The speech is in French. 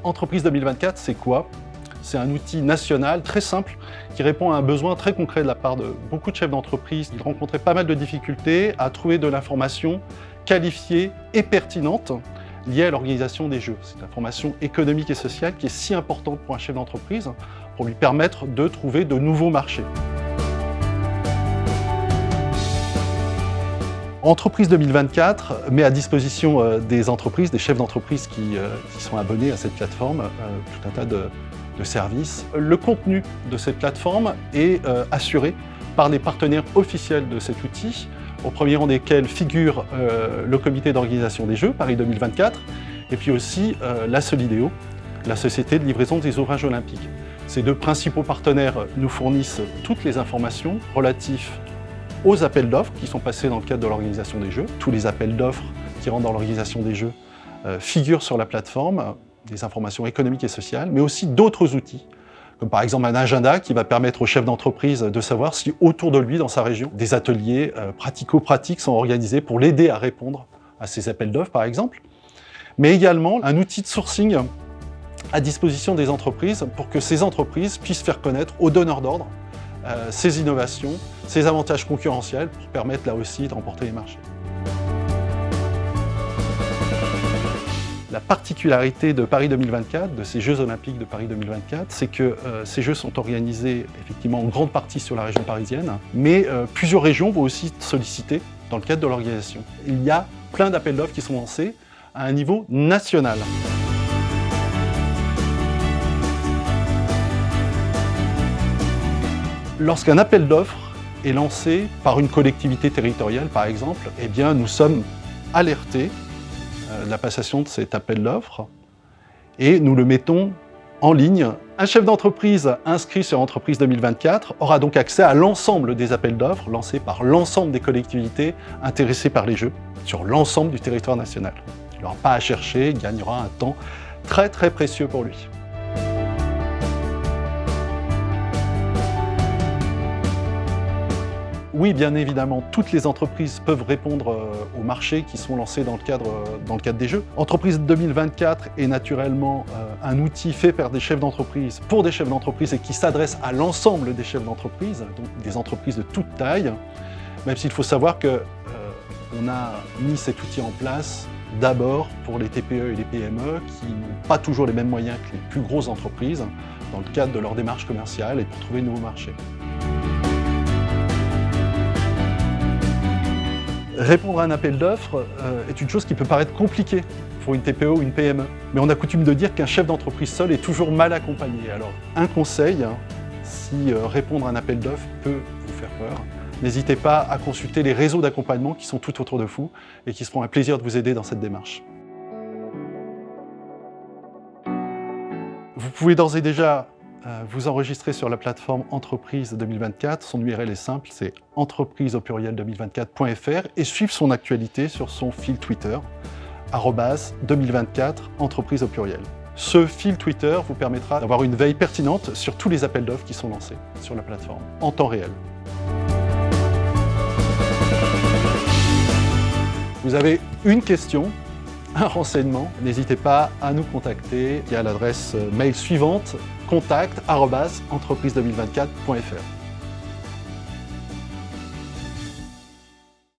Entreprise 2024, c'est quoi? C'est un outil national très simple qui répond à un besoin très concret de la part de beaucoup de chefs d'entreprise. Ils rencontraient pas mal de difficultés à trouver de l'information qualifiée et pertinente liée à l'organisation des jeux. C'est l'information économique et sociale qui est si importante pour un chef d'entreprise pour lui permettre de trouver de nouveaux marchés. Entreprise 2024 met à disposition des entreprises, des chefs d'entreprise qui sont abonnés à cette plateforme, tout un tas de services. Le contenu de cette plateforme est assuré par les partenaires officiels de cet outil, au premier rang desquels figure le comité d'organisation des Jeux, Paris 2024, et puis aussi la Solideo, la société de livraison des ouvrages olympiques. Ces deux principaux partenaires nous fournissent toutes les informations relatives aux appels d'offres qui sont passés dans le cadre de l'organisation des Jeux. Tous les appels d'offres qui rentrent dans l'organisation des Jeux figurent sur la plateforme, des informations économiques et sociales, mais aussi d'autres outils, comme par exemple un agenda qui va permettre au chef d'entreprise de savoir si autour de lui, dans sa région, des ateliers pratico-pratiques sont organisés pour l'aider à répondre à ces appels d'offres, par exemple. Mais également un outil de sourcing à disposition des entreprises pour que ces entreprises puissent faire connaître aux donneurs d'ordre ces innovations, ces avantages concurrentiels pour permettre là aussi de remporter les marchés. La particularité de Paris 2024, de ces Jeux Olympiques de Paris 2024, c'est que ces Jeux sont organisés effectivement en grande partie sur la région parisienne, mais plusieurs régions vont aussi solliciter dans le cadre de l'organisation. Il y a plein d'appels d'offres qui sont lancés à un niveau national. Lorsqu'un appel d'offres est lancé par une collectivité territoriale, par exemple, eh bien, nous sommes alertés de la passation de cet appel d'offres et nous le mettons en ligne. Un chef d'entreprise inscrit sur Entreprise 2024 aura donc accès à l'ensemble des appels d'offres lancés par l'ensemble des collectivités intéressées par les Jeux sur l'ensemble du territoire national. Il n'aura pas à chercher, il gagnera un temps très très précieux pour lui. Oui, bien évidemment, toutes les entreprises peuvent répondre aux marchés qui sont lancés dans le cadre des Jeux. Entreprise 2024 est naturellement un outil fait par des chefs d'entreprise pour des chefs d'entreprise et qui s'adresse à l'ensemble des chefs d'entreprise, donc des entreprises de toute taille, même s'il faut savoir qu'on a mis cet outil en place d'abord pour les TPE et les PME qui n'ont pas toujours les mêmes moyens que les plus grosses entreprises dans le cadre de leur démarche commerciale et pour trouver de nouveaux marchés. Répondre à un appel d'offres est une chose qui peut paraître compliquée pour une TPE ou une PME. Mais on a coutume de dire qu'un chef d'entreprise seul est toujours mal accompagné. Alors, un conseil, si répondre à un appel d'offres peut vous faire peur, n'hésitez pas à consulter les réseaux d'accompagnement qui sont tout autour de vous et qui se feront un plaisir de vous aider dans cette démarche. Vous pouvez d'ores et déjà vous enregistrer sur la plateforme Entreprise 2024. Son URL est simple, c'est entreprise2024.fr et suivre son actualité sur son fil Twitter, @2024 entreprise au pluriel. Ce fil Twitter vous permettra d'avoir une veille pertinente sur tous les appels d'offres qui sont lancés sur la plateforme, en temps réel. Vous avez une question, un renseignement, n'hésitez pas à nous contacter via l'adresse mail suivante, contact@entreprise2024.fr.